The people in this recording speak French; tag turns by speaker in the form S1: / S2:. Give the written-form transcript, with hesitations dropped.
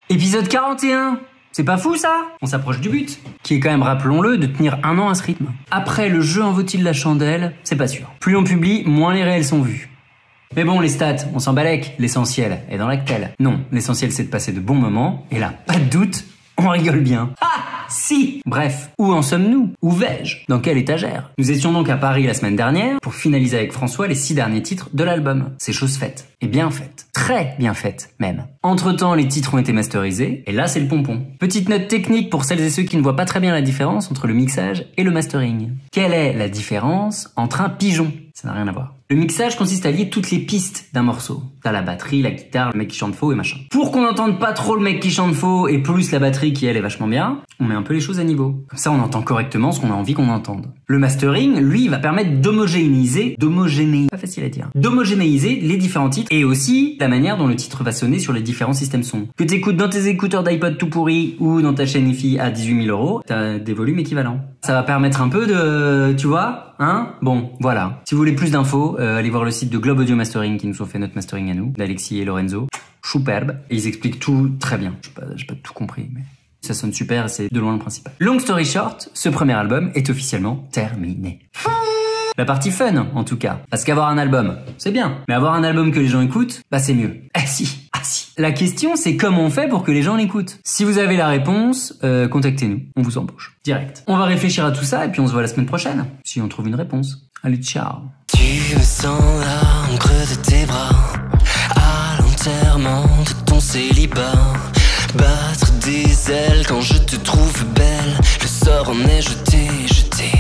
S1: Épisode 41. C'est pas fou ça? On s'approche du but, qui est quand même, rappelons-le, de tenir 1 an à ce rythme. Après, le jeu en vaut-il la chandelle? C'est pas sûr. Plus on publie, moins les réels sont vus. Mais bon, les stats, on s'en balèque, l'essentiel est dans l'actel. Non, l'essentiel c'est de passer de bons moments, et là, pas de doute, on rigole bien. Ah si. Bref, où en sommes-nous? Où vais-je? Dans quelle étagère? Nous étions donc à Paris la semaine dernière pour finaliser avec François les 6 derniers titres de l'album. C'est chose faite. Et bien faite. Très bien faite, même. Entre-temps, les titres ont été masterisés, et là c'est le pompon. Petite note technique pour celles et ceux qui ne voient pas très bien la différence entre le mixage et le mastering. Quelle est la différence entre un pigeon? Ça n'a rien à voir. Le mixage consiste à lier toutes les pistes d'un morceau. T'as la batterie, la guitare, le mec qui chante faux et machin. Pour qu'on n'entende pas trop le mec qui chante faux et plus la batterie qui elle est vachement bien, on met un peu les choses à niveau. Comme ça on entend correctement ce qu'on a envie qu'on entende. Le mastering, lui, va permettre d'homogénéiser pas facile à dire, d'homogénéiser les différents titres et aussi la manière dont le titre va sonner sur les différents systèmes son. Que t'écoutes dans tes écouteurs d'iPod tout pourris ou dans ta chaîne hi-fi à 18 000 €, t'as des volumes équivalents. Ça va permettre un peu de, tu vois, hein? Bon, voilà. Si vous voulez plus d'infos, allez voir le site de Globe Audio Mastering qui nous ont fait notre mastering à nous, d'Alexis et Lorenzo. Superbe. Et ils expliquent tout très bien. J'ai pas tout compris, mais ça sonne super et c'est de loin le principal. Long story short, ce premier album est officiellement terminé. La partie fun, en tout cas. Parce qu'avoir un album, c'est bien. Mais avoir un album que les gens écoutent, bah c'est mieux. Ah si. La question, c'est comment on fait pour que les gens l'écoutent. Si vous avez la réponse, contactez-nous. On vous embauche. Direct. On va réfléchir à tout ça et puis on se voit la semaine prochaine. Si on trouve une réponse. Allez, ciao.
S2: Tu me sens là, en creux de tes bras, à l'enterrement de ton célibat. Battre des ailes quand je te trouve belle, le sort en est jeté, jeté.